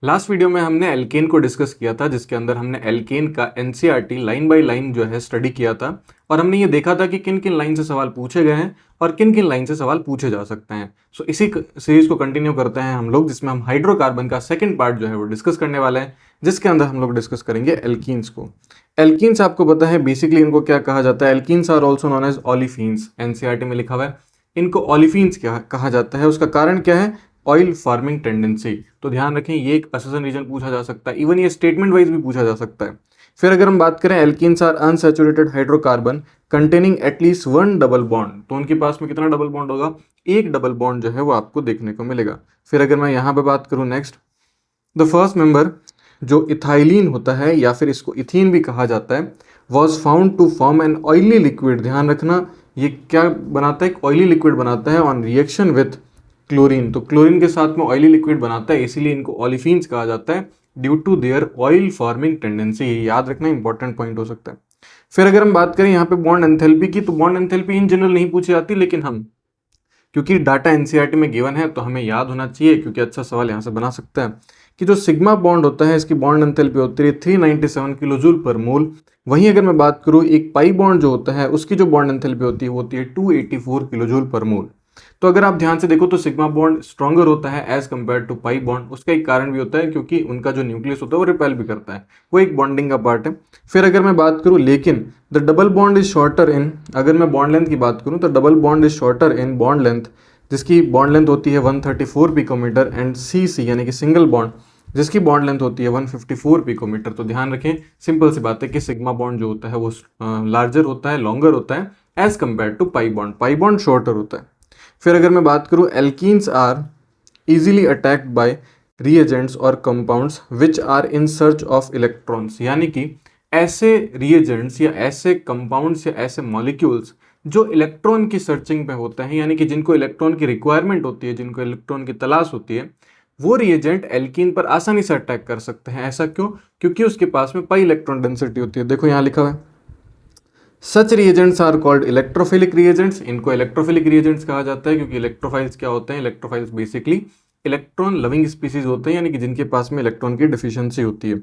Last video में हमने alkene को डिस्कस किया था, जिसके अंदर हमने एल्केन का एनसीईआरटी लाइन बाय लाइन जो है स्टडी किया था और हमने ये देखा था कि किन किन लाइन से सवाल पूछे गए हैं और किन किन लाइन से सवाल पूछे जा सकते हैं। सो इसी सीरीज को कंटिन्यू करते हैं हम लोग, जिसमें हम हाइड्रोकार्बन का सेकंड पार्ट जो है वो डिस्कस करने वाले हैं, जिसके अंदर हम लोग डिस्कस करेंगे एल्कीन्स को। एल्कीन्स आपको पता है बेसिकली इनको क्या कहा जाता है। Alkenes are also known as olefins, NCERT में लिखा हुआ है। इनको ऑलिफीन्स क्या कहा जाता है, उसका कारण क्या है? Oil farming tendency. तो ध्यान रखें, ये एक असोसिएशन रीजन पूछा जा सकता है, इवन ये स्टेटमेंट वाइज भी पूछा जा सकता है। फिर अगर हम बात करें, alkenes are unsaturated hydrocarbon containing at least one double bond. तो उनके पास में कितना डबल बॉन्ड होगा? एक डबल बॉन्ड जो है वो आपको देखने को मिलेगा। फिर अगर मैं यहाँ पे बात करूँ नेक्स्ट, द फर्स्ट मेंबर जो इथाइलिन होता है या फिर इसको इथीन भी कहा जाता है, was found to form an oily liquid. ध्यान रखना, ये क्या बनाता है? एक ऑयली लिक्विड बनाता है ऑन रिएक्शन विथ क्लोरीन। तो क्लोरीन के साथ में ऑयली लिक्विड बनाता है, इसीलिए इनको ऑलिफीन्स कहा जाता है due to their oil forming tendency. याद रखना, इंपॉर्टेंट पॉइंट हो सकता है। फिर अगर हम बात करें यहाँ पे बॉन्ड एंथैल्पी की, तो बॉन्ड एंथैल्पी इन जनरल नहीं पूछी जाती, लेकिन हम क्योंकि डाटा एनसीईआरटी में गिवन है तो हमें याद होना चाहिए, क्योंकि अच्छा सवाल यहाँ से बना सकता है कि जो सिग्मा बॉन्ड होता है इसकी बॉन्ड एंथैल्पी होती है 397 किलो जूल पर मोल। वहीं अगर मैं बात करूँ एक पाई बॉन्ड जो होता है उसकी जो बॉन्ड एंथैल्पी होती है वो होती है 284 किलो जूल पर मोल। तो अगर आप ध्यान से देखो तो सिग्मा बॉन्ड स्ट्रॉन्गर होता है as compare to pi bond. उसका एक कारण भी होता है क्योंकि उनका जो न्यूक्लियस होता है वो रिपेल भी करता है, वो एक बॉन्डिंग का पार्ट है। फिर अगर मैं बात करूं, लेकिन the double bond is shorter इन, अगर मैं बॉन्ड लेंथ की बात करूं तो double bond is shorter in bond length, जिसकी बॉन्ड लेंथ होती है 134 पिकोमीटर, एंड सी यानी कि सिंगल बॉन्ड जिसकी बॉन्ड लेंथ होती है 154 पिकोमीटर। तो ध्यान रखें, सिंपल सी बात है कि सिग्मा बॉन्ड जो होता है वो लार्जर होता है, लॉन्गर होता है as compare to pi bond. Pi bond shorter होता है। फिर अगर मैं बात करूं, alkenes are easily attacked by reagents और compounds which are in search of electrons. यानी कि ऐसे रिएजेंट्स या ऐसे कंपाउंड्स या ऐसे मॉलिक्यूल्स जो इलेक्ट्रॉन की सर्चिंग पे होते हैं, यानी कि जिनको इलेक्ट्रॉन की रिक्वायरमेंट होती है, जिनको इलेक्ट्रॉन की तलाश होती है, वो रिएजेंट एल्कीन पर आसानी से अटैक कर सकते हैं। ऐसा क्यों? क्योंकि उसके पास में पाई इलेक्ट्रॉन डेंसिटी होती है। देखो यहाँ लिखा हुआ है, such reagents are called electrophilic reagents. इनको इलेक्ट्रोफिलिक रिएजेंट्स कहा जाता है क्योंकि इलेक्ट्रोफाइल्स क्या होते हैं? Electrophiles basically electron loving species होते हैं, यानी कि जिनके पास में इलेक्ट्रॉन की डिफिशियंसी होती है।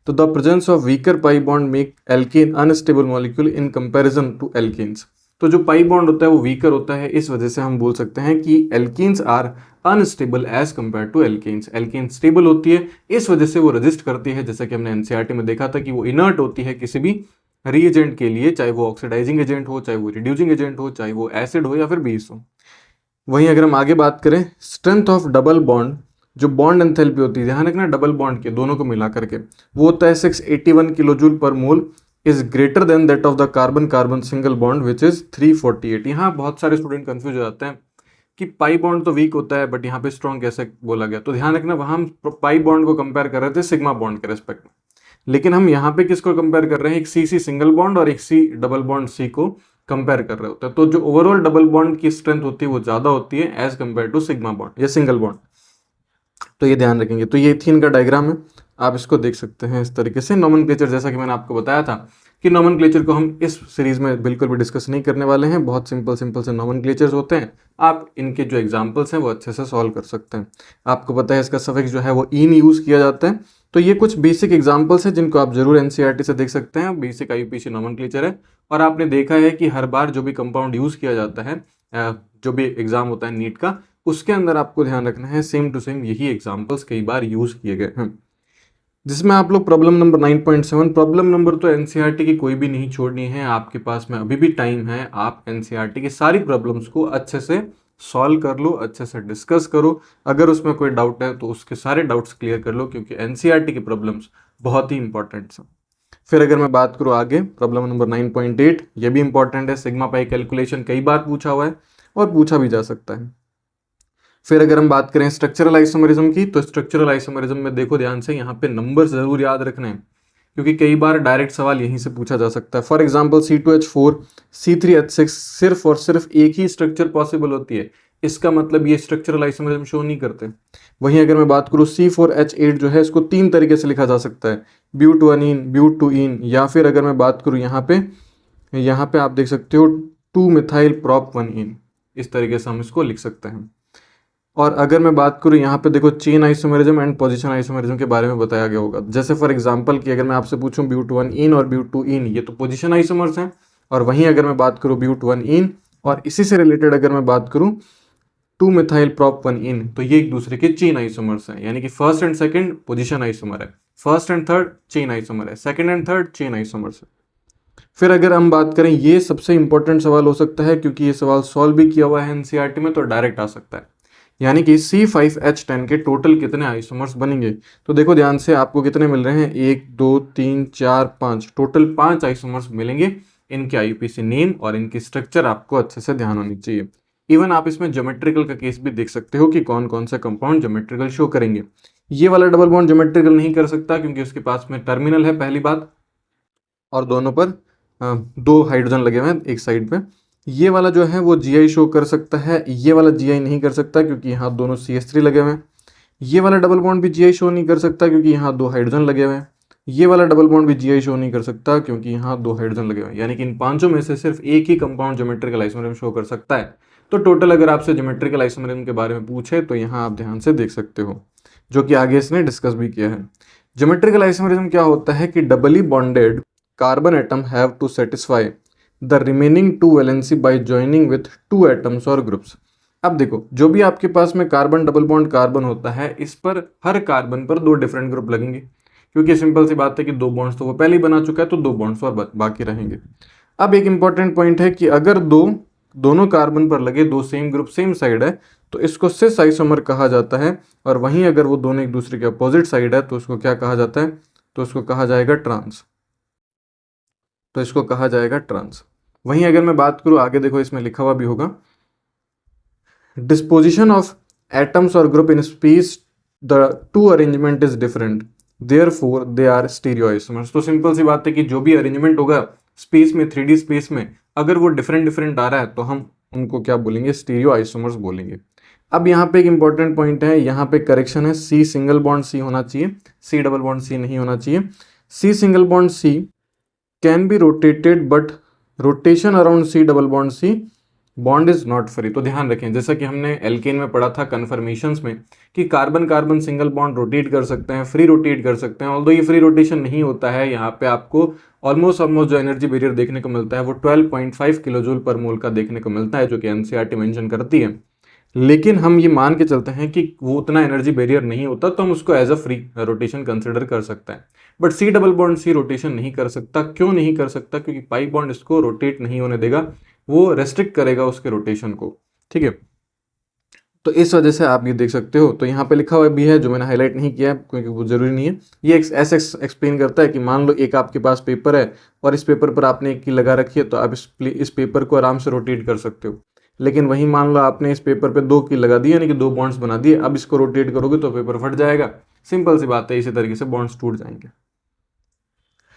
तो the presence of weaker pi bond make alkane unstable molecule in comparison to alkanes. तो जो पाई बॉन्ड होता है वो वीकर होता है, इस वजह से हम बोल सकते हैं कि alkenes are unstable as compare to alkanes. Alkane stable होती है, इस वजह से वो रेजिस्ट करती है, जैसा कि हमने एनसीईआरटी में देखा था कि वो इनर्ट होती है किसी भी रीएजेंट के लिए, चाहे वो ऑक्सीडाइजिंग एजेंट हो, चाहे वो रिड्यूसिंग एजेंट हो, चाहे वो एसिड हो या फिर बेस हो। वहीं अगर हम आगे बात करें, स्ट्रेंथ ऑफ डबल बॉन्ड, जो बॉन्ड एंथैल्पी होती है, ध्यान रखना डबल बॉन्ड के दोनों को मिला करके, वो होता है 681 kilo joule per mole, is greater than that of the carbon carbon single bond which is 348। यहाँ बहुत सारे स्टूडेंट कंफ्यूज हो जाते हैं कि पाई बॉन्ड तो वीक होता है बट यहाँ पे स्ट्रॉन्ग कैसे बोला गया। तो ध्यान रखना, वहां हम पाई बॉन्ड को कंपेयर कर रहे थे सिग्मा बॉन्ड के रेस्पेक्ट में, लेकिन हम यहाँ पे किसको कंपेयर कर रहे हैं? एक सी सिंगल बॉन्ड और एक सी डबल बॉन्ड सी को कंपेयर कर रहे होते हैं। तो जो ओवरऑल डबल बॉन्ड की स्ट्रेंथ होती है वो ज्यादा होती है as compare to sigma bond या सिंगल बॉन्ड। तो ये ध्यान रखेंगे। तो ये इथीन का डायग्राम है, आप इसको देख सकते हैं इस तरीके से। नोमेनक्लेचर, जैसा कि मैंने आपको बताया था कि नोमेनक्लेचर को हम इस सीरीज में बिल्कुल भी डिस्कस नहीं करने वाले हैं। बहुत सिंपल से नोमेनक्लेचर्स होते हैं, आप इनके जो एग्जांपल्स हैं वो अच्छे से सॉल्व कर सकते हैं। आपको पता है इसका सफिक्स जो है वो इन यूज किया जाता है। तो ये कुछ बेसिक एग्जांपल्स हैं जिनको आप जरूर एनसीईआरटी से देख सकते हैं। बेसिक आईयूपीएसी नोमेनक्लेचर है और आपने देखा है कि हर बार जो भी कंपाउंड यूज किया जाता है, जो भी एग्जाम होता है नीट का, उसके अंदर आपको ध्यान रखना है सेम टू सेम यही एग्जांपल्स कई बार यूज किए गए हैं। जिसमें आप लोग प्रॉब्लम नंबर 9.7, प्रॉब्लम नंबर तो एनसीईआरटी की कोई भी नहीं छोड़नी है, आपके पास में अभी भी टाइम है। आप एनसीईआरटी की सारी प्रॉब्लम्स को अच्छे से सॉल्व कर लो, अच्छे से डिस्कस करो। अगर उसमें कोई डाउट है तो उसके सारे डाउट्स क्लियर कर लो, क्योंकि एनसीईआरटी की प्रॉब्लम्स बहुत ही इंपॉर्टेंट हैं। फिर अगर मैं बात करूँ आगे, प्रॉब्लम नंबर 9.8, ये भी इंपॉर्टेंट है। सिग्मा पाई कैलकुलेशन कई बार पूछा हुआ है और पूछा भी जा सकता है। फिर अगर हम बात करें स्ट्रक्चरल आइसोमेरिज्म की, तो स्ट्रक्चरल आइसोमेरिज्म में देखो ध्यान से, यहाँ पे नंबर्स जरूर याद रखने हैं क्योंकि कई बार डायरेक्ट सवाल यहीं से पूछा जा सकता है। फॉर एग्जांपल C2H4 C3H6 सिर्फ और सिर्फ एक ही स्ट्रक्चर पॉसिबल होती है, इसका मतलब ये स्ट्रक्चरल आइसोमेरिज्म शो नहीं करते। वहीं अगर मैं बात करूँ C4H8 जो है, इसको तीन तरीके से लिखा जा सकता है, ब्यूटोअनीन, ब्यूटोइन, या फिर अगर मैं बात करूँ यहाँ पे आप देख सकते हो 2 मिथाइल प्रोप 1 इन, इस तरीके से हम इसको लिख सकते हैं। और अगर मैं बात करूँ यहाँ पे देखो chain isomerism and position isomerism के बारे में बताया गया होगा। जैसे फॉर एग्जांपल कि अगर मैं आपसे पूछूं ब्यूट 1 इन और ब्यूट 2 इन, ये तो पोजीशन आइसोमर्स हैं। और वहीं अगर मैं बात करूँ ब्यूट 1 इन और इसी से रिलेटेड अगर मैं बात करूँ 2 मिथाइल प्रॉप 1 इन, तो ये एक दूसरे के चेन आइसोमर्स हैं। यानी कि first and second position isomer है, first and third chain isomer है, second and third chain isomers है। फिर अगर हम बात करें, ये सबसे इंपॉर्टेंट सवाल हो सकता है क्योंकि ये सवाल सॉल्व भी किया हुआ है एनसीईआरटी में, तो डायरेक्ट आ सकता है। यानी कि C5H10 के टोटल कितने आइसोमर्स बनेंगे। तो देखो ध्यान से, आपको कितने मिल रहे हैं, 1 2 3 4 5, टोटल 5 आइसोमर्स मिलेंगे। इनके आईयूपीएसी नेम और इनकी स्ट्रक्चर आपको अच्छे से ध्यान होनी चाहिए। इवन आप इसमें ज्योमेट्रिकल का केस भी देख सकते हो कि कौन कौन सा कंपाउंड ज्योमेट्रिकल शो करेंगे। ये वाला डबल बॉन्ड ज्योमेट्रिकल नहीं कर सकता क्योंकि उसके पास में टर्मिनल है, पहली बात, और दोनों पर 2 हाइड्रोजन लगे हुए हैं एक साइड पे। ये वाला जो है वो जीआई शो कर सकता है, ये वाला जीआई नहीं कर सकता क्योंकि यहाँ दोनों CH3 लगे हुए हैं। ये वाला डबल बॉन्ड भी जीआई शो नहीं कर सकता क्योंकि यहाँ 2 हाइड्रोजन लगे हुए हैं। ये वाला डबल बॉन्ड भी जीआई शो नहीं कर सकता क्योंकि यहाँ 2 हाइड्रोजन लगे हुए हैं। यानी कि इन पांचों में से सिर्फ एक ही कंपाउंड ज्योमेट्रिकल आइसोमेरिज्म शो कर सकता है। तो टोटल अगर आपसे ज्योमेट्रिकल आइसोमेरिज्म के बारे में पूछे तो यहाँ आप ध्यान से देख सकते हो, जो कि आगे इसने डिस्कस भी किया है। ज्योमेट्रिकल आइसोमेरिज्म क्या होता है कि doubly bonded carbon atom have to satisfy the remaining 2 valency by joining with 2 atoms or groups। अब देखो, जो भी आपके पास में कार्बन डबल बॉन्ड कार्बन होता है, इस पर हर कार्बन पर 2 डिफरेंट ग्रुप लगेंगे क्योंकि सिंपल सी बात है कि 2 बॉन्ड्स तो वो पहले ही बना चुका है, तो 2 बॉन्ड्स और बाकी रहेंगे। अब एक इंपॉर्टेंट पॉइंट है कि अगर दोनों कार्बन पर लगे 2 सेम ग्रुप सेम साइड है तो इसको सिस आइसोमर कहा जाता है। और वहीं अगर वो दोनों एक दूसरे के अपोजिट साइड है तो उसको क्या कहा जाता है, तो उसको कहा जाएगा ट्रांस। तो इसको कहा जाएगा ट्रांस। वहीं अगर मैं बात करूं आगे, देखो इसमें लिखा हुआ भी होगा, डिस्पोजिशन ऑफ एटम्स और group in space the two arrangement is different therefore they are stereo isomers. तो सिंपल सी बात है कि जो भी अरेंजमेंट होगा स्पेस में, 3D स्पेस में, अगर वो डिफरेंट डिफरेंट आ रहा है तो हम उनको क्या बोलेंगे, स्टीरियो आइसोमर्स बोलेंगे। अब यहाँ पे एक इंपॉर्टेंट पॉइंट है, यहाँ पे करेक्शन है, C सिंगल बॉन्ड C होना चाहिए, C डबल बॉन्ड C नहीं होना चाहिए। C single bond C can be rotated but rotation around C double bond C bond is not free. तो ध्यान रखें, जैसा कि हमने एल्केन में पढ़ा था कन्फर्मेशंस में कि carbon carbon single bond rotate कर सकते हैं, फ्री रोटेट कर सकते हैं। ऑल्दो ये फ्री रोटेशन नहीं होता है, यहाँ पे आपको ऑलमोस्ट जो एनर्जी बैरियर देखने को मिलता है वो 12.5 किलो जूल पर मोल का देखने को मिलता है, जो कि एनसीईआरटी मेंशन करती है। लेकिन हम ये मान के चलते हैं कि वो उतना एनर्जी बैरियर नहीं होता, तो हम उसको as a free rotation consider कर सकते हैं। But C double bond C rotation नहीं कर सकता। क्यों नहीं कर सकता? क्योंकि पाई बॉन्ड इसको रोटेट नहीं होने देगा, वो रेस्ट्रिक्ट करेगा उसके रोटेशन को। ठीक है, तो इस वजह से आप ये देख सकते हो। तो यहाँ पे लिखा हुआ भी है, जो मैंने हाईलाइट नहीं किया है क्योंकि वो जरूरी नहीं है। ये ऐसे एक्सप्लेन करता है कि मान लो एक आपके पास पेपर है और इस पेपर पर आपने एक की लगा रखी है, तो आप इस पेपर को आराम से रोटेट कर सकते हो। लेकिन वहीं मान लो आपने इस पेपर पे 2 की लगा दी, यानी कि 2 बॉन्ड्स बना दिए, अब इसको रोटेट करोगे तो पेपर फट जाएगा। सिंपल सी बात है, इसी तरीके से बॉन्ड्स टूट जाएंगे।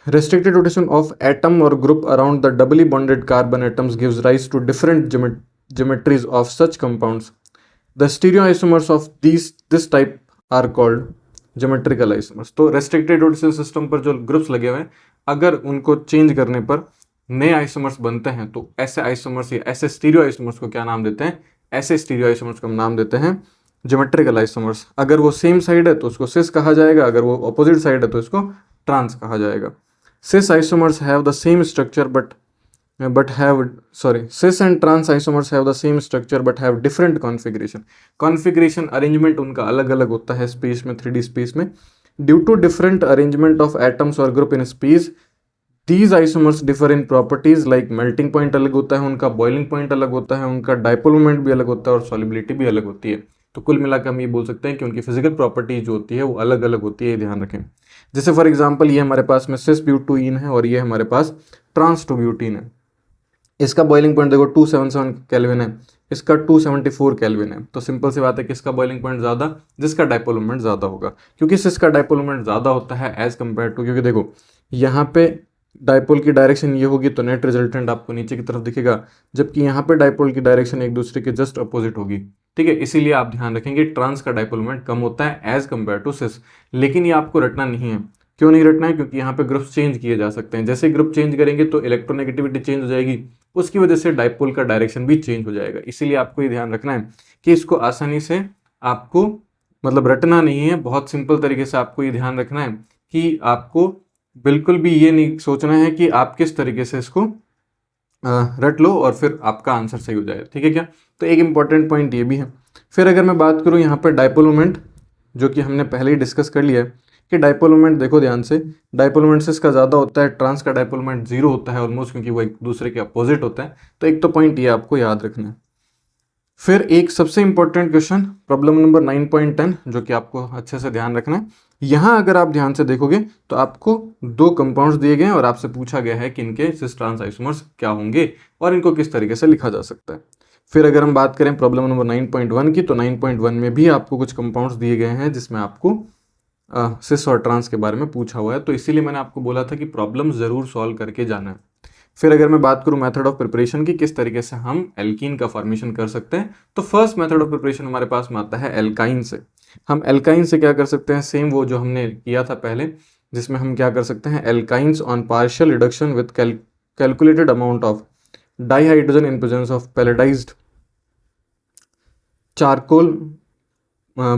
Restricted rotation of atom or group around the doubly bonded carbon atoms gives rise to different geometries of such compounds. The stereoisomers of this type are called geometrical isomers। तो restricted rotation system पर जो groups लगे हुए हैं, अगर उनको change करने पर नए आइसोमर्स बनते हैं तो ऐसे आइसोमर्स या ऐसे स्टीरियो आइसोमर्स को क्या नाम देते हैं? ऐसे स्टीरियो आइसोमर्स को हम नाम देते हैं ज्योमेट्रिकल आइसोमर्स। अगर वो सेम साइड है तो उसको सिस कहा जाएगा, अगर वो अपोजिट साइड है तो इसको ट्रांस कहा जाएगा। cis isomers have the same structure cis and trans isomers have the same structure but have different configuration arrangement उनका अलग अलग होता है स्पेस में, 3D स्पेस में। due to different arrangement of atoms or group in space these isomers differ in properties like melting point अलग होता है उनका, boiling point अलग होता है उनका, dipole moment भी अलग होता है और solubility भी अलग होती है। तो कुल मिलाकर हम ये बोल सकते हैं कि उनकी फिजिकल प्रॉपर्टी जो होती है वो अलग अलग होती है, ये ध्यान रखें। जैसे फॉर एग्जांपल ये हमारे पास में सिस ब्यूटीन है और ये हमारे पास ट्रांस टू ब्यूटीन है। इसका बॉइलिंग पॉइंट देखो 277 केल्विन है, इसका 274 केल्विन है। तो सिंपल सी बात है कि इसका बॉइलिंग पॉइंट ज़्यादा, जिसका डाइपोल मोमेंट ज़्यादा होगा, क्योंकि सिस का डाइपोल मोमेंट ज़्यादा होता है एज कम्पेयर टू, क्योंकि देखो यहाँ पे डाइपोल की डायरेक्शन ये होगी तो नेट रिजल्टेंट आपको नीचे की तरफ दिखेगा, जबकि यहाँ पे डाइपोल की डायरेक्शन एक दूसरे के जस्ट अपोजिट होगी। ठीक है, इसीलिए आप ध्यान रखेंगे ट्रांस का डाइपोल मोमेंट कम होता है एज कम्पेयर टू सिस। लेकिन ये आपको रटना नहीं है। क्यों नहीं रटना है? क्योंकि यहाँ पे ग्रुप्स चेंज किए जा सकते हैं। जैसे ग्रुप चेंज करेंगे तो इलेक्ट्रोनेगेटिविटी चेंज हो जाएगी, उसकी वजह से डाइपोल का डायरेक्शन भी चेंज हो जाएगा। इसीलिए आपको ये ध्यान रखना है कि इसको आसानी से आपको मतलब रटना नहीं है, बहुत सिंपल तरीके से आपको ये ध्यान रखना है कि आपको बिल्कुल भी ये नहीं सोचना है कि आप किस तरीके से इसको रट लो और फिर आपका आंसर सही हो जाए, ठीक है क्या। तो एक इंपॉर्टेंट पॉइंट ये भी है। फिर अगर मैं बात करूँ यहाँ पर डायपोल मोमेंट, जो कि हमने पहले ही डिस्कस कर लिया है कि डायपोल मोमेंट देखो ध्यान से, डायपोल मोमेंट से इसका ज़्यादा होता है, ट्रांस का डायपोल मोमेंट 0 होता है ऑलमोस्ट, क्योंकि वो एक दूसरे के अपोजिट होता है। तो एक तो पॉइंट ये आपको याद रखना है। फिर एक सबसे इंपॉर्टेंट क्वेश्चन प्रॉब्लम नंबर 9.10, जो कि आपको अच्छे से ध्यान रखना है। यहाँ अगर आप ध्यान से देखोगे तो आपको दो कंपाउंड्स दिए गए हैं और आपसे पूछा गया है कि इनके सिस ट्रांस आइसोमर्स क्या होंगे और इनको किस तरीके से लिखा जा सकता है। फिर अगर हम बात करें प्रॉब्लम नंबर 9.1 की, तो 9.1 में भी आपको कुछ कंपाउंड्स दिए गए हैं जिसमें आपको सिस और ट्रांस के बारे में पूछा हुआ है। तो इसीलिए मैंने आपको बोला था कि प्रॉब्लम ज़रूर सॉल्व करके जाना है। फिर अगर मैं बात करूं मेथड ऑफ प्रिपरेशन की, किस तरीके से हम एल्कीन का फॉर्मेशन कर सकते हैं, तो फर्स्ट मेथड ऑफ प्रिपरेशन हमारे पास में आता है एल्काइन से। हम एल्काइन से क्या कर सकते हैं, सेम वो जो हमने किया था पहले, जिसमें हम क्या कर सकते हैं, alkynes on partial reduction with calculated amount of dihydrogen in presence of palladised charcoal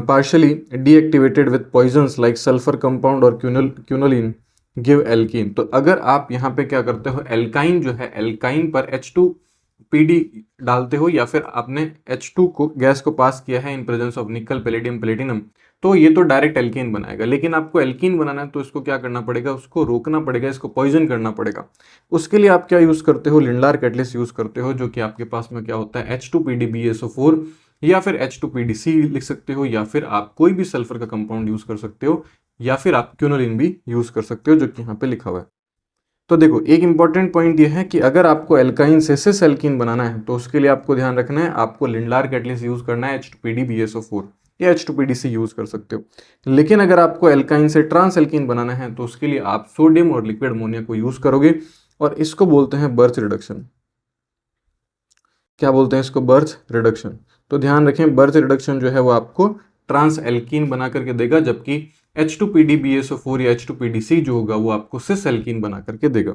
partially deactivated with poisons like sulfur compound और क्यूनोलिन गिव एल्कीन। तो अगर आप यहाँ पे क्या करते हो, एल्काइन जो है, एल्काइन पर H2PD डालते हो या फिर आपने H2 को गैस को पास किया है इन प्रेजेंस ऑफ निकल पैलेडियम प्लेटिनम, तो ये तो डायरेक्ट एल्कीन बनाएगा। लेकिन आपको एल्कीन बनाना है तो इसको क्या करना पड़ेगा, उसको रोकना पड़ेगा, इसको पॉइजन करना पड़ेगा। उसके लिए आप क्या यूज़ करते हो, लिंडलार कैटलिस्ट यूज़ करते हो, जो कि आपके पास में क्या होता है, H2PDBSO4 या फिर H2PDC लिख सकते हो, या फिर आप कोई भी सल्फर का कंपाउंड यूज़ कर सकते हो, या फिर आप क्यूनोलिन भी यूज़ कर सकते हो, जो कि यहाँ पे लिखा हुआ है। तो देखो एक इंपॉर्टेंट पॉइंट ये है कि अगर आपको एल्काइन से सिस एल्कीन बनाना है तो उसके लिए आपको ध्यान रखना है, आपको लिंडलार कैटलिस्ट यूज़ करना है, H2PDBSO4 या H2PDC यूज़ कर सकते हो। लेकिन अगर आपको एल्काइन से ट्रांस एल्कीन बनाना है तो उसके लिए आप सोडियम और लिक्विड अमोनिया को यूज़ करोगे, और इसको बोलते हैं बर्च रिडक्शन। क्या बोलते हैं इसको, बर्च रिडक्शन। तो ध्यान रखें, बर्च रिडक्शन जो है वो आपको ट्रांस एल्कीन बना करके देगा, जबकि H2PDBSO4 या H2PDC जो होगा वो आपको सिस एल्कीन बना करके देगा।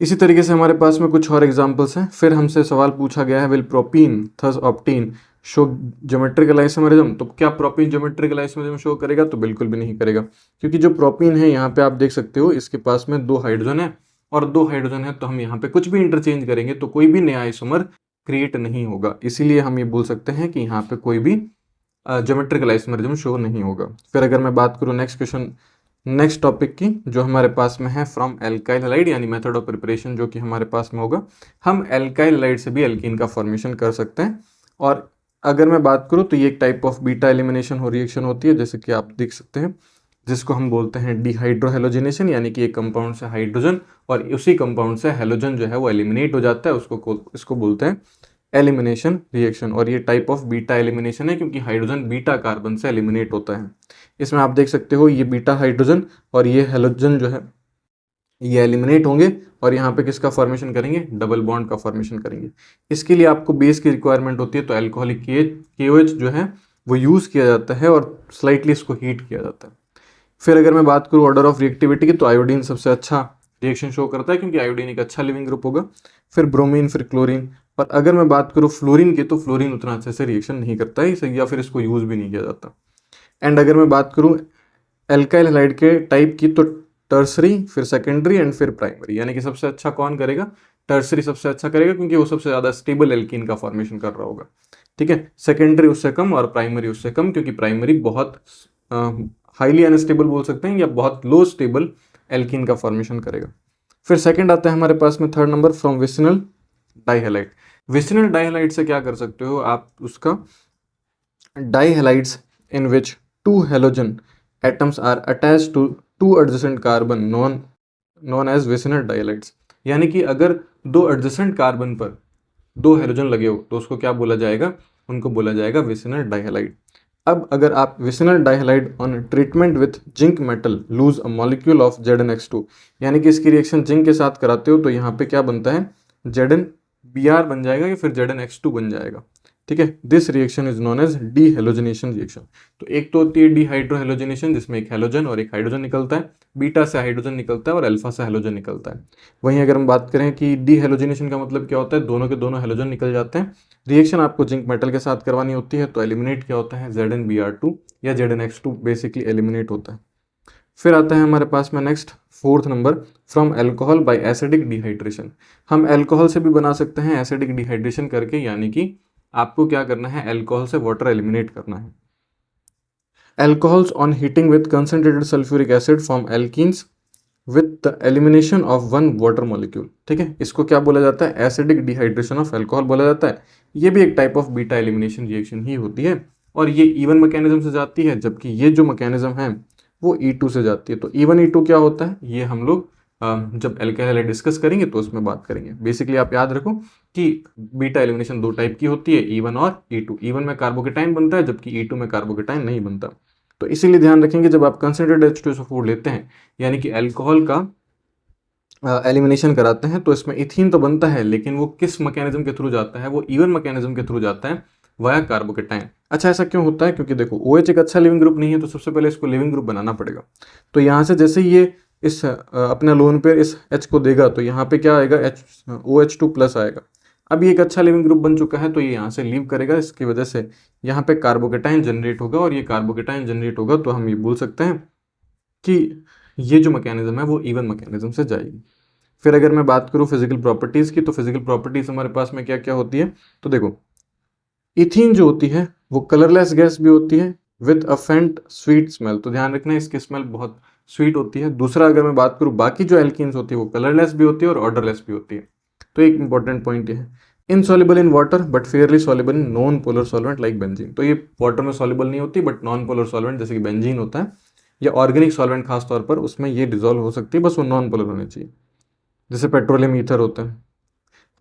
इसी तरीके से हमारे पास में कुछ और एग्जांपल्स हैं। फिर हमसे सवाल पूछा गया है, विल प्रोपीन थस ऑप्टीन शो ज्योमेट्रिकल आइसोमेरिज्म। तो क्या प्रोपीन ज्योमेट्रिकल आइसोमेरिज्म शो करेगा, तो बिल्कुल भी नहीं करेगा, क्योंकि जो प्रोपीन है यहाँ पे आप देख सकते हो, इसके पास में 2 हाइड्रोजन है और 2 हाइड्रोजन है, तो हम यहाँ पे कुछ भी इंटरचेंज करेंगे तो कोई भी नया आइसोमर क्रिएट नहीं होगा। इसीलिए हम ये बोल सकते हैं कि यहाँ पे कोई भी ज्योमेट्रिकल आइसोमेरिज्म शो नहीं होगा। फिर अगर मैं बात करूँ नेक्स्ट क्वेश्चन, नेक्स्ट टॉपिक की, जो हमारे पास में है फ्रॉम एल्काइल हैलाइड, यानी मेथड ऑफ प्रिपरेशन जो कि हमारे पास में होगा, हम एल्काइल हैलाइड से भी एल्कीन का फॉर्मेशन कर सकते हैं। और अगर मैं बात करूँ तो ये एक टाइप ऑफ बीटा एलिमिनेशन हो रिएक्शन होती है, जैसे कि आप देख सकते हैं, जिसको हम बोलते हैं डिहाइड्रोहेलोजिनेशन, यानी कि एक कंपाउंड से हाइड्रोजन और उसी कंपाउंड से हेलोजन जो है वो एलिमिनेट हो जाता है, इसको बोलते हैं एलिमिनेशन रिएक्शन। और ये टाइप ऑफ बीटा एलिमिनेशन है, क्योंकि हाइड्रोजन बीटा कार्बन से एलिमिनेट होता है। इसमें आप देख सकते हो ये बीटा हाइड्रोजन और ये हेलोजन जो है ये एलिमिनेट होंगे, और यहाँ पे किसका फॉर्मेशन करेंगे, डबल बॉन्ड का फॉर्मेशन करेंगे। इसके लिए आपको बेस की रिक्वायरमेंट होती है, तो अल्कोहलिक KOH जो है वो यूज़ किया जाता है और स्लाइटली इसको हीट किया जाता है। फिर अगर मैं बात करूँ ऑर्डर ऑफ रिएक्टिविटी की, तो आयोडीन सबसे अच्छा रिएक्शन शो करता है, क्योंकि आयोडीन एक अच्छा लिविंग ग्रुप होगा। फिर ब्रोमीन, फिर क्लोरीन। और अगर मैं बात करूँ फ्लोरीन की, तो फ्लोरीन उतना अच्छे से रिएक्शन नहीं करता है, या फिर इसको यूज़ भी नहीं किया जाता। एंड अगर मैं बात करूँ एल्काइल हैलाइड के टाइप की, तो टर्सरी, फिर सेकेंडरी एंड फिर प्राइमरी, यानी कि सबसे अच्छा कौन करेगा, टर्सरी सबसे अच्छा करेगा, क्योंकि वो सबसे ज़्यादा स्टेबल एल्कीन का फॉर्मेशन कर रहा होगा। ठीक है, सेकेंडरी उससे कम और प्राइमरी उससे कम, क्योंकि प्राइमरी बहुत हाईली अनस्टेबल बोल सकते हैं, या बहुत लो स्टेबल एल्कीन का फॉर्मेशन करेगा। फिर सेकंड आता है हमारे पास में third number from vicinal dihalide. Vicinal dihalide से क्या कर सकते हो आप, उसका dihalides in which 2 halogen atoms are attached to 2 adjacent carbon known as vicinal dihalides. यानी कि अगर 2 एडजेसेंट कार्बन पर 2 हेलोजन लगे हो तो उसको क्या बोला जाएगा, उनको बोला जाएगा विसिनल डाइहैलाइड। अब अगर आप vicinal dihalide on treatment with zinc metal lose a molecule of ZnX2, यानी कि इसकी रिएक्शन जिंक के साथ कराते हो, तो यहाँ पे क्या बनता है, ZnBr बन जाएगा या फिर ZnX2 बन जाएगा। ठीक है। This reaction is known as dehalogenation reaction. तो एक तो होती है डी हाइड्रोहेलोजनेशन जिसमें एक हेलोजन और एक हाइड्रोजन निकलता है, बीटा से हाइड्रोजन निकलता है और अल्फा से हेलोजन निकलता है। वहीं अगर हम बात करें कि डी हेलोजनेशन का मतलब क्या होता है, दोनों के दोनों हेलोजन निकल जाते हैं। रिएक्शन आपको जिंक मेटल के साथ करवानी होती है, तो एलिमिनेट क्या होता है, ZnBr2 या ZnX2 बेसिकली एलिमिनेट होता है। फिर आता है हमारे पास में next 4th number, from alcohol by acidic dehydration. हम एल्कोहल से भी बना सकते हैं एसिडिक डिहाइड्रेशन करके, यानी कि आपको क्या करना है, एल्कोहल से वाटर एलिमिनेट करना है। Alcohols on heating with concentrated sulphuric acid form alkenes with the elimination of one water molecule. ठीक है, इसको क्या बोला जाता है, एसिडिक डिहाइड्रेशन ऑफ एल्कोहल बोला जाता है। ये भी एक type of beta elimination reaction ही होती है और ये इवन मैकेनिज्म से जाती है, जबकि ये जो मैकेनिज्म है वो E2 से जाती है। तो E1 E2 क्या होता है, ये हम लोग जब एल्काइल डिस्कस करेंगे तो उसमें बात करेंगे। बेसिकली आप याद रखो कि बीटा एलिमिनेशन दो टाइप की होती है, E1 और E2। E1 में कार्बोकेटाइन बनता है जबकि E2 में कार्बोकेटाइन नहीं बनता। तो इसीलिए ध्यान रखेंगे जब आप कंसंट्रेटेड H2SO4 लेते हैं यानी कि अल्कोहल का एलिमिनेशन कराते हैं तो इसमें इथीन तो बनता है, लेकिन वो किस मैकेनिज्म के थ्रू जाता है, वो इवन मैकेनिज्म के थ्रू जाता है वाया कार्बोकेटाइन। अच्छा, ऐसा क्यों होता है, क्योंकि देखो OH एक अच्छा लिविंग ग्रुप नहीं है, तो सबसे पहले इसको लिविंग ग्रुप बनाना पड़ेगा। तो यहाँ से जैसे ये इस अपने लोन पे इस H को देगा तो यहाँ पे क्या आएगा, OH2+ आएगा। अब ये एक अच्छा लिविंग ग्रुप बन चुका है तो ये यहाँ से लीव करेगा, इसकी वजह से यहाँ पे कार्बोकेटाइन जनरेट होगा और ये कार्बोकेटाइन जनरेट होगा तो हम ये बोल सकते हैं कि ये जो मैकेनिज्म है वो इवन मैकेनिज्म से जाएगी। फिर अगर मैं बात करूँ फिजिकल प्रॉपर्टीज़ की, तो फिजिकल प्रॉपर्टीज़ हमारे पास में क्या क्या होती है, तो देखो इथीन जो होती है वो कलरलेस गैस भी होती है विद अ फेंट स्वीट स्मेल। तो ध्यान रखना इसकी स्मेल बहुत स्वीट होती है। दूसरा अगर मैं बात करूँ बाकी जो एल्कीन्स होती है वो कलरलेस भी होती है और ऑर्डरलेस भी होती है। तो एक इंपॉर्टेंट पॉइंट ये है, insoluble in water but Fairlie soluble in non polar solvent like benzene. तो ये वाटर में सॉल्युबल नहीं होती बट नॉन पोलर सॉल्वेंट जैसे कि बेंजीन होता है या ऑर्गेनिक सॉल्वेंट खास तौर पर, उसमें ये डिजोल्व हो सकती है, बस वो नॉन पोलर होने चाहिए, जैसे पेट्रोलियम ईथर होता है।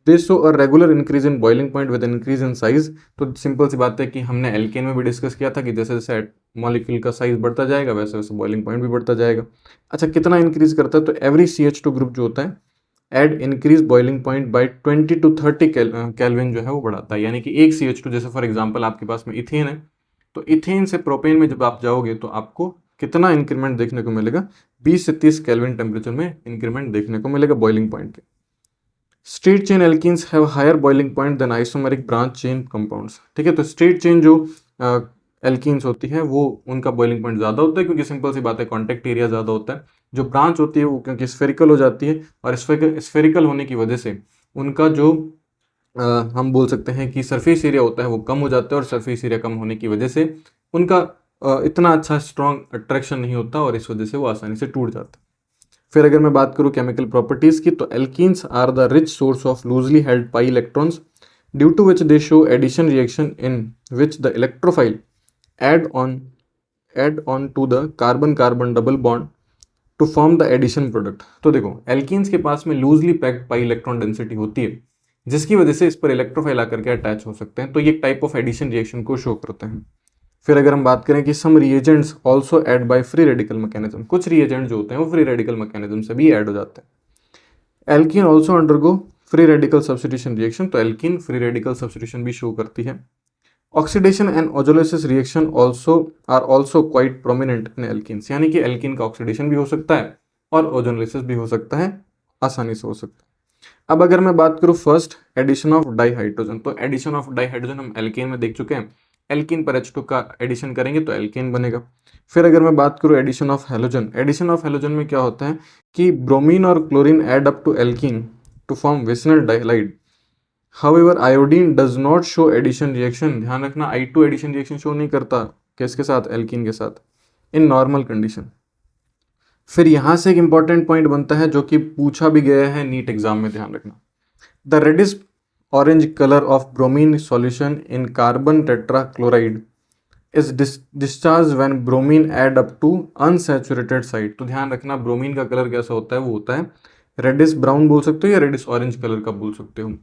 दे show a regular increase in boiling point with increase in size. तो सिंपल सी बात है कि हमने एल्केन में भी डिस्कस किया था कि जैसे जैसे मॉलिक्यूल का साइज बढ़ता जाएगा वैसे वैसे बॉइलिंग पॉइंट भी बढ़ता जाएगा। अच्छा, कितना इंक्रीज करता है, तो एवरी CH2 ग्रुप जो होता है add increase boiling point by 20 to 30 kelvin जो है वो बढ़ाता है। यानी कि एक CH2 जैसे फॉर एग्जांपल आपके पास में इथेन है, तो इथेन से प्रोपेन में जब आप जाओगे तो आपको कितना इंक्रीमेंट देखने को मिलेगा, 20 से 30 केल्विन टेम्परेचर में इंक्रीमेंट देखने को मिलेगा बॉइलिंग पॉइंट के। Straight chain alkenes have higher boiling point than isomeric branch chain compounds. ठीक है, तो स्ट्रेट चेन जो एल्कीन्स होती है वो उनका बॉइलिंग पॉइंट ज़्यादा होता है क्योंकि सिंपल सी बात है कॉन्टैक्ट एरिया ज़्यादा होता है। जो ब्रांच होती है वो क्योंकि स्फेरिकल हो जाती है और स्फेरिकल होने की वजह से उनका जो हम बोल सकते हैं कि सरफेस एरिया होता है वो कम हो जाता है और सरफेस एरिया कम होने की वजह से उनका इतना अच्छा स्ट्रॉन्ग अट्रैक्शन नहीं होता और इस वजह से वो आसानी से टूट जाता है। फिर अगर मैं बात करूँ केमिकल प्रॉपर्टीज़ की, तो alkenes are the rich source of loosely held pi electrons due to which they show addition reaction in which the electrophile add on to the carbon carbon double bond to form the addition product. तो देखो alkenes के पास में loosely packed pi electron density होती है जिसकी वजह से इस पर इलेक्ट्रोफाइल आकर के अटैच हो सकते हैं, तो ये एक टाइप ऑफ एडिशन रिएक्शन को शो करते हैं। फिर अगर हम बात करें कि some reagents also add by free radical mechanism, कुछ रिएजेंट जो होते हैं वो फ्री रेडिकल मैकेनिज्म से भी ऐड हो जाते हैं। Alkene also undergo free radical substitution reaction, तो एल्कीन फ्री रेडिकल सब्स्टिट्यूशन भी शो करती है। Oxidation and ozonolysis reaction also quite prominent in alkenes, यानी कि एल्कीन का ऑक्सीडेशन भी हो सकता है और ओजोलिसिस भी हो सकता है, आसानी से हो सकता है। अब अगर मैं बात करूँ फर्स्ट एडिशन ऑफ डाईहाइड्रोजन, तो एडिशन ऑफ डाईहाइड्रोजन हम एल्केन में देख चुके हैं। एल्कीन पर H2 का एडिशन करेंगे तो एल्केन बनेगा। फिर अगर मैं बात करूँ addition of halogen, addition of halogen में क्या होता है कि ब्रोमीन और chlorine add up to alkene to form vicinal dihalide. However iodine does not show addition reaction, ध्यान रखना I2 एडिशन रिएक्शन शो नहीं करता किसके साथ, एल्कीन के साथ, इन नॉर्मल कंडीशन। फिर यहाँ से एक इंपॉर्टेंट पॉइंट बनता है जो कि पूछा भी गया है नीट एग्जाम में, ध्यान रखना। The reddish orange color of bromine solution in carbon tetrachloride is discharged when bromine add up to unsaturated site। तो ध्यान रखना ब्रोमीन का कलर कैसा होता है, वो होता है रेडिश ब्राउन बोल सकते हो या रेडिश ऑरेंज कलर का बोल सकते हो।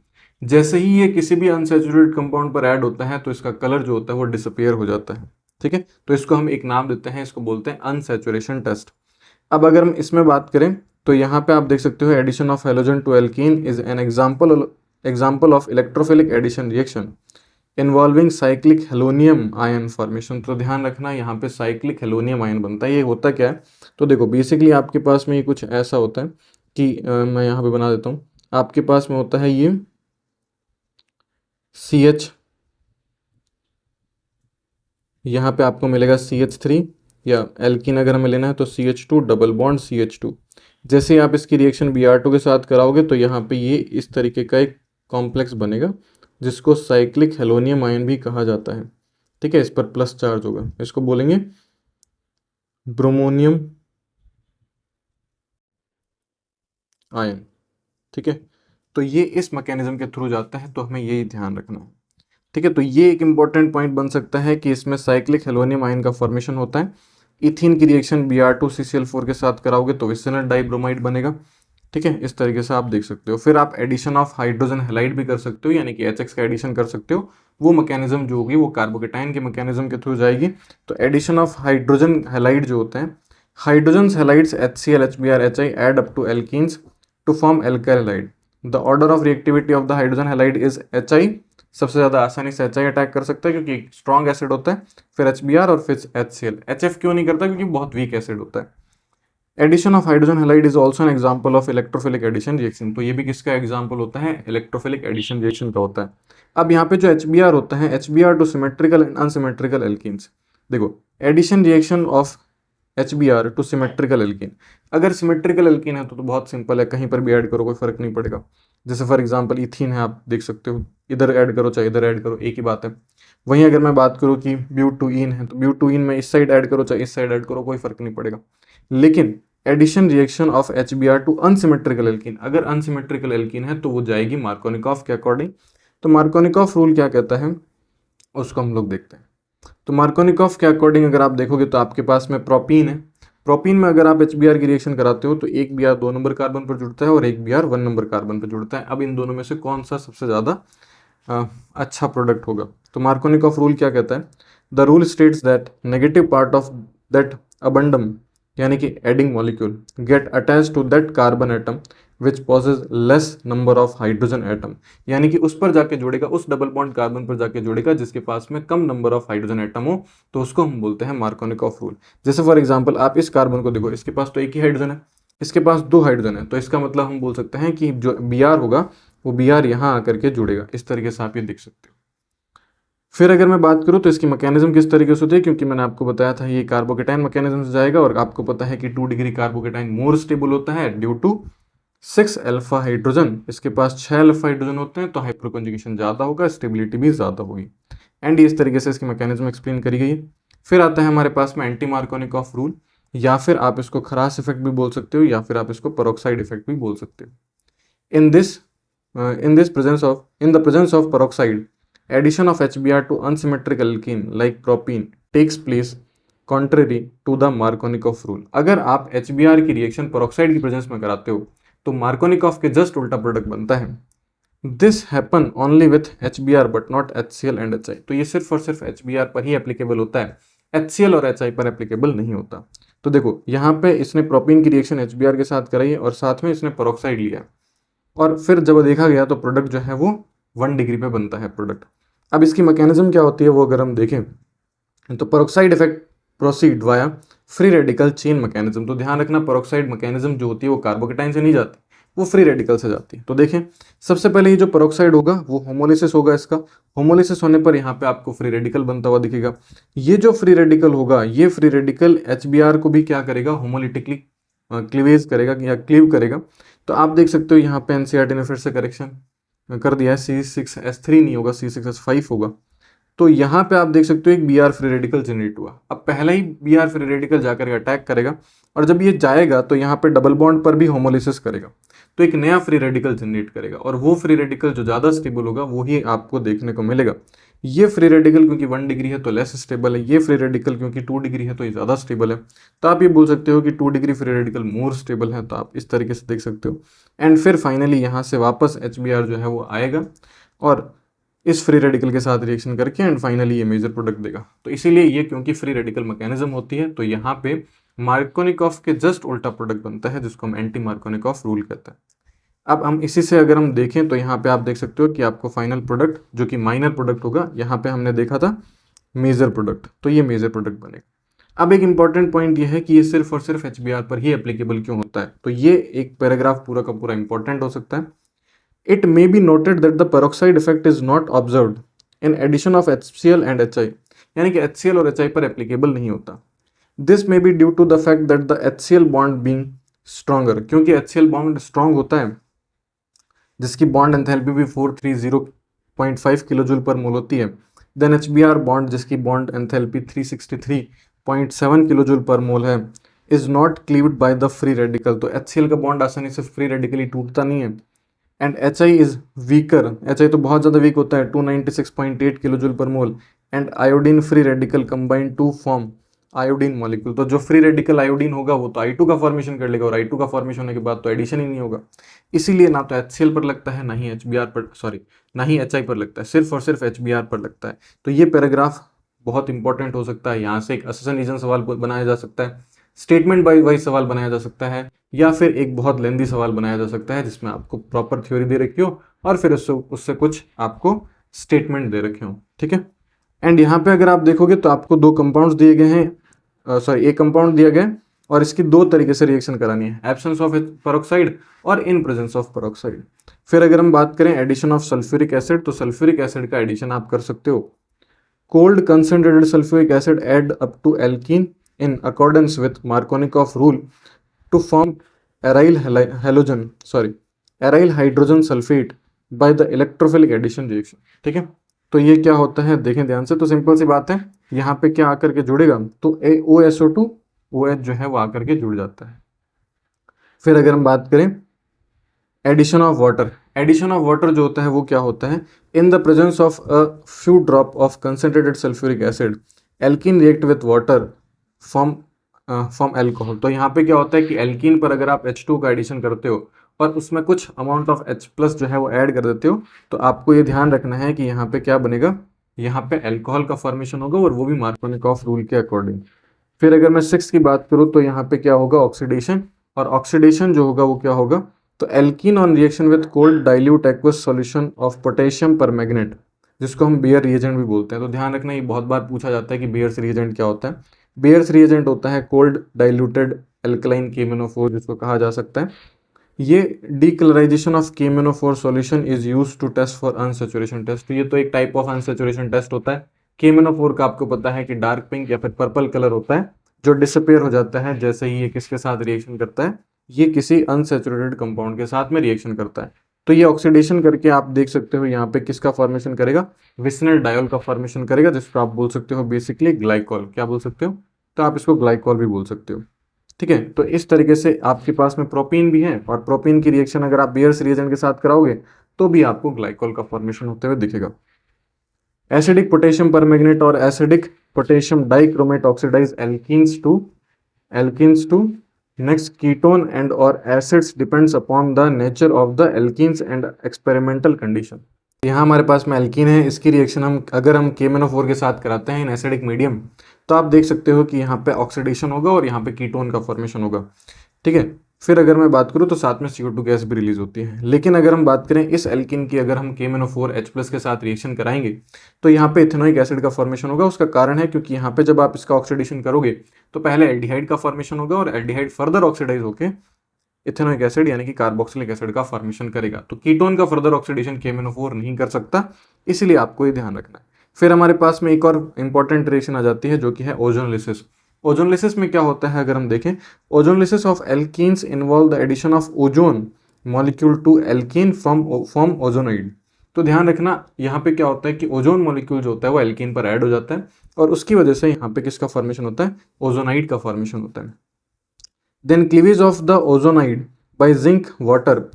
जैसे ही ये किसी भी अनसैचुरेटेड कंपाउंड पर ऐड होता है तो इसका कलर जो होता है वो डिसअपियर हो जाता है। ठीक है, तो इसको हम एक नाम देते हैं, इसको बोलते हैं अनसैचुरेशन टेस्ट। अब अगर हम इसमें बात करें तो यहाँ पे आप देख सकते हो addition of halogen to alkene is an example of electrophilic addition reaction. Involving cyclic halonium ion formation. तो ध्यान रखना यहाँ पे साइक्लिक हेलोनियम आयन बनता है। ये होता क्या है, तो देखो बेसिकली आपके पास में ये कुछ ऐसा होता है कि मैं यहाँ पे बना देता हूँ। आपके पास में होता है ये CH, यहाँ पे आपको मिलेगा CH3, या एल्कीन अगर हमें लेना है तो CH2 डबल बॉन्ड CH2। जैसे ही आप इसकी रिएक्शन Br2 के साथ कराओगे तो यहाँ पे ये इस तरीके का एक कॉम्प्लेक्स बनेगा जिसको साइक्लिक हेलोनियम आयन भी कहा जाता है। ठीक है, इस पर प्लस चार्ज होगा, इसको बोलेंगे ब्रोमोनियम आयन। ठीक है, तो ये इस मैकेनिज्म के थ्रू जाता है, तो हमें यही ध्यान रखना है। ठीक है, तो ये एक इंपॉर्टेंट पॉइंट बन सकता है कि इसमें साइक्लिक हेलोनियम आयन का फॉर्मेशन होता है। इथीन की रिएक्शन Br2CCl4 के साथ कराओगे तो विसिनल डाइब्रोमाइड बनेगा। ठीक है, इस तरीके से आप देख सकते हो। फिर आप एडिशन ऑफ हाइड्रोजन हैलाइड भी कर सकते हो, यानी कि HX का एडिशन कर सकते हो। वो मैकेनिज्म जो होगी वो कार्बोकेटाइन के मैकेनिज्म के थ्रू जाएगी। तो एडिशन ऑफ हाइड्रोजन हैलाइड जो होते हैं, hydrogen halides HCl, HBr, HI add up to alkenes to form alkyl halide. The order of reactivity of the hydrogen halide is HI। सबसे ज़्यादा आसानी से HI अटैक कर सकता है क्योंकि स्ट्रॉन्ग एसिड होता है, फिर HBr और फिर HCl। HF क्यों नहीं करता, क्योंकि बहुत वीक एसिड होता है। Addition of hydrogen halide is also an example of electrophilic addition reaction. तो ये भी किसका एग्जाम्पल होता है, इलेक्ट्रोफिलिक एडिशन रिएक्शन का होता है। अब यहाँ पे जो HBr होता है, HBr to symmetrical and unsymmetrical alkenes. देखो addition reaction of HBr to symmetrical alkene. अगर सिमेट्रिकल एल्कीन है तो बहुत सिंपल है, कहीं पर भी ऐड करो कोई फर्क नहीं पड़ेगा। जैसे फॉर एग्जांपल इथीन है, आप देख सकते हो, इधर ऐड करो चाहे इधर ऐड करो, एक ही बात है। वहीं अगर मैं बात करूँ कि ब्यूटुइन है, तो ब्यूटुइन में इस साइड ऐड करो चाहे इस साइड ऐड करो, कोई फर्क नहीं पड़ेगा। लेकिन addition reaction of HBr to unsymmetrical alkene, अगर अनसिमेट्रिकल एल्कीन है तो वो जाएगी मार्कोनिकॉफ के अकॉर्डिंग। तो मार्कोनिकॉफ रूल क्या कहता है उसको हम लोग देखते हैं। तो मार्कोनिकॉफ के अकॉर्डिंग अगर आप देखोगे तो आपके पास में प्रोपीन है। प्रोपीन में अगर आप HBr की रिएक्शन कराते हो तो एक Br 2 नंबर कार्बन पर जुड़ता है और एक Br 1 नंबर कार्बन पर जुड़ता है। अब इन दोनों में से कौन सा सबसे ज़्यादा अच्छा प्रोडक्ट होगा, तो मार्कोनिकॉफ रूल क्या कहता है, the rule states that negative part of that addendum, यानी कि adding molecule, get attach to that carbon atom which possess less number of hydrogen atom. यानी कि उस पर जाके जुड़ेगा, उस डबल बॉन्ड कार्बन पर जाके जुड़ेगा जिसके पास में कम नंबर ऑफ हाइड्रोजन एटम हो, तो उसको हम बोलते हैं मार्कोनिकॉफ रूल। जैसे फॉर एग्जांपल आप इस कार्बन को देखो, इसके पास तो एक ही हाइड्रोजन है, इसके पास 2 हाइड्रोजन है, तो इसका मतलब हम बोल सकते हैं कि जो Br होगा वो Br यहाँ आकर के जुड़ेगा। इस तरीके से आप ये देख सकते हो। फिर अगर मैं बात करूँ तो इसकी मैकेनिज्म किस तरीके से होती है, क्योंकि मैंने आपको बताया था ये कार्बोकेटाइन मैकेनिज्म से जाएगा, और आपको पता है कि 2 डिग्री कार्बोकेटाइन मोर स्टेबल होता है ड्यू टू 6 अल्फा हाइड्रोजन। इसके पास 6 अल्फा हाइड्रोजन होते हैं, तो हाइपरकंजुगेशन ज़्यादा होगा, स्टेबिलिटी भी ज़्यादा होगी। एंड इस तरीके से इसकी मैकेनिज्म एक्सप्लेन करी गई है। फिर आता है हमारे पास में एंटी मार्कोनिकॉफ रूल, या फिर आप इसको खरास इफेक्ट भी बोल सकते हो, या फिर आप इसको पेरोक्साइड इफेक्ट भी बोल सकते हो। इन the presence of peroxide, addition of HBr to unsymmetrical alkene like propene takes place contrary to the Markovnikov rule। अगर आप HBr की रिएक्शन पेरोक्साइड की प्रेजेंस में कराते हो तो मार्कोनिकॉफ के जस्ट उल्टा प्रोडक्ट बनता है। This happen only with HBr but not HCl and HI। तो ये सिर्फ और सिर्फ HBr पर ही एप्लीकेबल होता है, HCl और HI पर एप्लीकेबल नहीं होता। तो देखो यहाँ पे इसने प्रोपीन की रिएक्शन HBr के साथ कराई है और साथ में इसने पेरोक्साइड लिया, और फिर जब देखा गया तो प्रोडक्ट जो है वो 1 डिग्री पे बनता है प्रोडक्ट। अब इसकी मैकेनिज्म क्या होती है वो अगर हम देखें तो peroxide effect proceed via free radical chain mechanism. तो ध्यान रखना पेरोक्साइड मैकेनिज्म जो होती है वो कार्बोकेटाइन से नहीं जाती, वो फ्री रेडिकल से जाती है। तो देखें सबसे पहले ये जो पेरोक्साइड होगा वो होमोलिसिस होगा, इसका होमोलिसिस होने पर यहाँ पे आपको फ्री रेडिकल बनता हुआ दिखेगा। ये जो फ्री रेडिकल होगा, ये फ्री रेडिकल HBr को भी क्या करेगा, होमोलिटिकली क्लीवेज करेगा या क्लीव करेगा। तो आप देख सकते हो यहाँ पे NCERT ने फिर से करेक्शन कर दिया है, C6H3 नहीं होगा, C6H5 होगा। तो यहाँ पे आप देख सकते हो एक Br फ्री रेडिकल जनरेट हुआ। अब पहला ही Br फ्री रेडिकल जाकर अटैक करेगा, और जब ये जाएगा तो यहाँ पे डबल बॉन्ड पर भी होमोलिसिस करेगा, तो एक नया फ्री रेडिकल जनरेट करेगा, और वो फ्री रेडिकल जो ज़्यादा स्टेबल होगा वो ही आपको देखने को मिलेगा। ये फ्री रेडिकल क्योंकि 1 डिग्री है तो लेस स्टेबल है, ये फ्री रेडिकल क्योंकि 2 डिग्री है तो ये ज़्यादा स्टेबल है। तो आप ये बोल सकते हो कि 2 degree free radical more stable है, तो आप इस तरीके से देख सकते हो। एंड फिर फाइनली यहाँ से वापस HBr जो है वो आएगा और इस फ्री रेडिकल के साथ रिएक्शन करके एंड फाइनली ये मेजर प्रोडक्ट देगा। तो इसीलिए ये क्योंकि फ्री रेडिकल मैकेनिज्म होती है तो यहाँ पे मार्कोनिकॉफ के जस्ट उल्टा प्रोडक्ट बनता है, जिसको हम एंटी मार्कोनिकॉफ रूल कहते हैं। अब हम इसी से अगर हम देखें तो यहाँ पे आप देख सकते हो कि आपको फाइनल प्रोडक्ट जो कि माइनर प्रोडक्ट होगा, यहाँ पे हमने देखा था मेजर प्रोडक्ट, तो ये मेजर प्रोडक्ट बनेगा। अब एक इंपॉर्टेंट पॉइंट ये है कि ये सिर्फ और सिर्फ HBr पर ही एप्लीकेबल क्यों होता है, तो ये एक पैराग्राफ पूरा का पूरा इंपॉर्टेंट हो सकता है। It may be noted that the peroxide effect is not observed in addition of HCl and HI, यानी कि HCl और HI पर एप्लीकेबल नहीं होता। This may be due to the fact that the HCl bond being stronger, क्योंकि HCl bond strong होता है, जिसकी बॉन्ड एंथैल्पी भी 430.5 किलो जूल पर मोल होती है, देन HBr बॉन्ड जिसकी bond enthalpy 363.7 kilo joule per mole है, is not cleaved by the free radical. तो HCl का बॉन्ड आसानी से फ्री रेडिकली टूटता नहीं है। And HI is weaker, HI तो बहुत ज़्यादा वीक होता है, 296.8 kilo joule per mole. And iodine free radical combine to form iodine molecule, तो जो फ्री रेडिकल आयोडीन होगा वो तो I2 का फॉर्मेशन कर लेगा, और I2 का फॉर्मेशन होने के बाद तो एडिशन ही नहीं होगा। इसीलिए ना तो HCl पर लगता है, ना ही HBr पर, सॉरी ना ही HI पर लगता है, सिर्फ और सिर्फ HBr पर लगता है। तो ये पैराग्राफ बहुत इंपॉर्टेंट हो सकता है, यहाँ से एक अससन रीजन सवाल बनाया जा सकता है, स्टेटमेंट बाय वाइज सवाल बनाया जा सकता है, या फिर एक बहुत लेंदी सवाल बनाया जा सकता है जिसमें आपको प्रॉपर थ्योरी दे रखी हो और फिर उससे कुछ आपको स्टेटमेंट दे रखे हो, ठीक है। एंड यहाँ पे अगर आप देखोगे तो आपको दो कंपाउंड्स दिए गए हैं, एक कंपाउंड दिया गया है और इसकी दो तरीके से रिएक्शन करानी है, एब्सेंस ऑफ पेरोक्साइड और इन प्रेजेंस ऑफ पेरोक्साइड। फिर अगर हम बात करें एडिशन ऑफ सल्फ्यूरिक एसिड, तो सल्फ्यूरिक एसिड का एडिशन आप कर सकते हो। Cold concentrated sulphuric acid add up to alkene in accordance with Markovnikov rule to form aryl hydrogen sulfate by the electrophilic addition reaction, ठीक है। तो ये क्या होता है देखें ध्यान से, तो सिंपल सी बात है, यहाँ पे क्या आकर के जुड़ेगा, तो OSO2 OH जो है वो आकर के जुड़ जाता है। फिर अगर हम बात करें addition of water, addition of water जो होता है वो क्या होता है, in the presence of a few drop of concentrated sulphuric acid alkene react with water form alcohol. तो यहाँ पे क्या होता है कि एल्कीन पर अगर आप H2 का एडिशन करते हो और उसमें कुछ अमाउंट ऑफ H+ जो है वो ऐड कर देते हो, तो आपको ये ध्यान रखना है कि यहाँ पे क्या बनेगा, यहाँ पे एल्कोहल का फॉर्मेशन होगा, और वो भी मार्कोनिकॉफ रूल के अकॉर्डिंग। फिर अगर मैं 6 की बात करूँ तो यहाँ पे क्या होगा, ऑक्सीडेशन, और ऑक्सीडेशन जो होगा वो क्या होगा, तो alkene on reaction with cold dilute aqueous solution of potassium permanganate, जिसको हम बेयर रिएजेंट भी बोलते हैं। तो ध्यान रखना, ये बहुत बार पूछा जाता है कि बेयर्स रिएजेंट क्या होता है। बेयर्स रिएजेंट होता है कोल्ड डाइल्यूटेड एल्कलाइन KMnO4, जिसको कहा जा सकता है। ये decolourisation of KMnO4 solution is used to test for unsaturation test. तो ये तो एक टाइप ऑफ अनसैचुरेशन टेस्ट होता है। KMnO4 का आपको पता है कि डार्क पिंक या फिर पर्पल कलर होता है, जो डिसअपेयर हो जाता है जैसे ही ये किसके साथ रिएक्शन करता है, ये किसी अनसैचुरेटेड कंपाउंड के साथ में रिएक्शन करता है। तो ये ऑक्सीडेशन करके आप देख सकते हो यहाँ पे किसका फॉर्मेशन करेगा, विसिनल डायोल का फॉर्मेशन करेगा, जिसको आप बोल सकते हो बेसिकली ग्लाइकॉल। क्या बोल सकते हो, तो आप इसको ग्लाइकॉल भी बोल सकते हो, ठीक है। तो इस तरीके से आपके पास में प्रोपीन भी है, और प्रोपीन की रिएक्शन अगर आप बेयर्स रिएजेंट के साथ कराओगे तो भी आपको ग्लाइकॉल का फॉर्मेशन होते हुए दिखेगा। एसिडिक पोटेशियम परमैंगनेट और acidic potassium dichromate oxidise alkenes to next ketone and और acids depends upon the nature of the alkenes and experimental condition. यहाँ हमारे पास में एल्कीन है, इसकी रिएक्शन हम अगर हम KMnO4 के साथ कराते हैं इन एसिडिक मीडियम, तो आप देख सकते हो कि यहाँ पे ऑक्सीडेशन होगा और यहाँ पे कीटोन का फॉर्मेशन होगा, ठीक है। फिर अगर मैं बात करूँ तो साथ में CO2 गैस भी रिलीज होती है। लेकिन अगर हम बात करें इस एल्कीन की, अगर हम KMnO4 H+ के साथ रिएक्शन कराएंगे तो यहाँ पे इथेनोइक एसिड का फॉर्मेशन होगा। उसका कारण है क्योंकि यहाँ पे जब आप इसका ऑक्सीडेशन करोगे तो पहले एल्डिहाइड का फॉर्मेशन होगा, और एल्डिहाइड फर्दर ऑक्सीडाइज होकर इथेनोइक एसिड यानी कि कार्बोक्सिलिक एसिड का फॉर्मेशन करेगा। तो कीटोन का फर्दर ऑक्सीडेशन KMnO4 नहीं कर सकता, इसलिए आपको ये ध्यान रखना है। फिर हमारे पास में एक और इंपॉर्टेंट रिएक्शन आ जाती है जो कि है ओजोनलिसिस। ओजोनलिसिस में क्या होता है, अगर हम देखें, ozonolysis of alkenes involve the addition of ozone molecule to alkene from ozonide. तो ध्यान रखना, यहाँ पे क्या होता है कि ओजोन मॉलिक्यूल जो होता है वो एल्कीन पर ऐड हो जाता है, और उसकी वजह से यहाँ पे किसका फॉर्मेशन होता है, ओजोनाइड का फॉर्मेशन होता है। Then cleavage of the ozonide by zinc water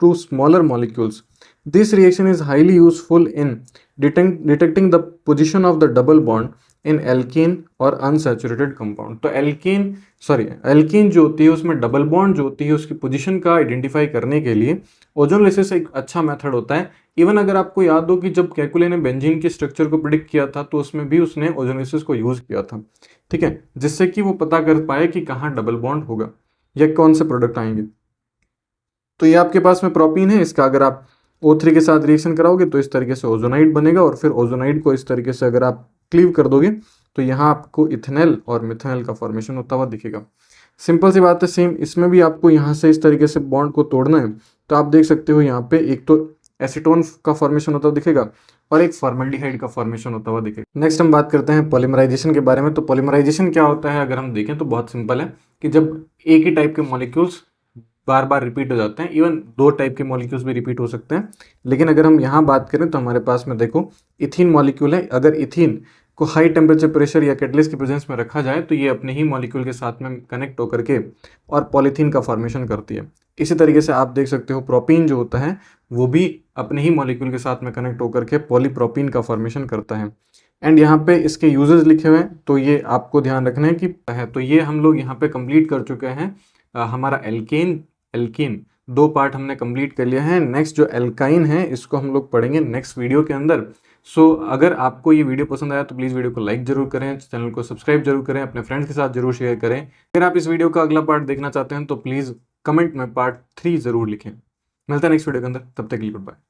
to smaller molecules. This reaction is highly useful in detecting the position of the double bond in alkene और unsaturated compound। तो alkene जो होती है उसमें double bond जो होती है उसकी पोजीशन का आइडेंटिफाई करने के लिए ओजोनलिसिस एक अच्छा मेथड होता है। इवन अगर आपको याद हो कि जब केकुले ने बेंजीन के स्ट्रक्चर को प्रिडिक्ट किया था तो उसमें भी उसने ओजोनलिसिस को यूज किया था, ठीक है, जिससे कि वो पता कर पाए कि कहाँ डबल बॉन्ड होगा या कौन से प्रोडक्ट आएंगे। तो ये आपके पास में प्रोपीन है, इसका अगर आप O3 के साथ रिएक्शन कराओगे तो इस तरीके से ओजोनाइड बनेगा, और फिर ओजोनाइड को इस तरीके से अगर आप क्लीव कर दोगे तो यहाँ आपको इथेनॉल और मिथेनॉल का फॉर्मेशन होता हुआ दिखेगा। सिंपल सी बात है, सेम इसमें भी आपको यहाँ से इस तरीके से बॉन्ड को तोड़ना है। तो आप देख सकते हो यहाँ पे एक तो एसीटोन का फॉर्मेशन होता हुआ दिखेगा और एक फॉर्मल्डिहाइड का फॉर्मेशन होता हुआ दिखेगा। नेक्स्ट हम बात करते हैं पॉलीमराइजेशन के बारे में। तो पॉलीमराइजेशन क्या होता है, अगर हम देखें तो बहुत सिंपल है कि जब एक ही टाइप के मॉलिक्यूल्स बार बार रिपीट हो जाते हैं, इवन दो टाइप के मॉलिक्यूल्स भी रिपीट हो सकते हैं, लेकिन अगर हम यहाँ बात करें तो हमारे पास में देखो इथीन मॉलिक्यूल है। अगर इथीन को हाई टेम्परेचर प्रेशर या कैटलिस्ट के प्रेजेंस में रखा जाए तो ये अपने ही मॉलिक्यूल के साथ में कनेक्ट होकर के और पॉलीथीन का फॉर्मेशन करती है। इसी तरीके से आप देख सकते हो प्रोपीन जो होता है वो भी अपने ही मॉलिक्यूल के साथ में कनेक्ट होकर के पॉलीप्रोपीन का फॉर्मेशन करता है। एंड यहाँ पे इसके यूजेस लिखे हुए हैं, तो ये आपको ध्यान रखना है कि है। तो ये हम लोग यहाँ पे कंप्लीट कर चुके हैं। हमारा एल्कीन दो पार्ट हमने कंप्लीट कर लिया है। नेक्स्ट जो एल्काइन है इसको हम लोग पढ़ेंगे नेक्स्ट वीडियो के अंदर। सो अगर आपको ये वीडियो पसंद आया तो प्लीज़ वीडियो को लाइक जरूर करें, चैनल को सब्सक्राइब जरूर करें, अपने फ्रेंड्स के साथ जरूर शेयर करें। अगर आप इस वीडियो का अगला पार्ट देखना चाहते हैं तो प्लीज़ कमेंट में पार्ट 3 जरूर लिखें। मिलता है नेक्स्ट वीडियो के अंदर, तब तक के लिए गुड बाय।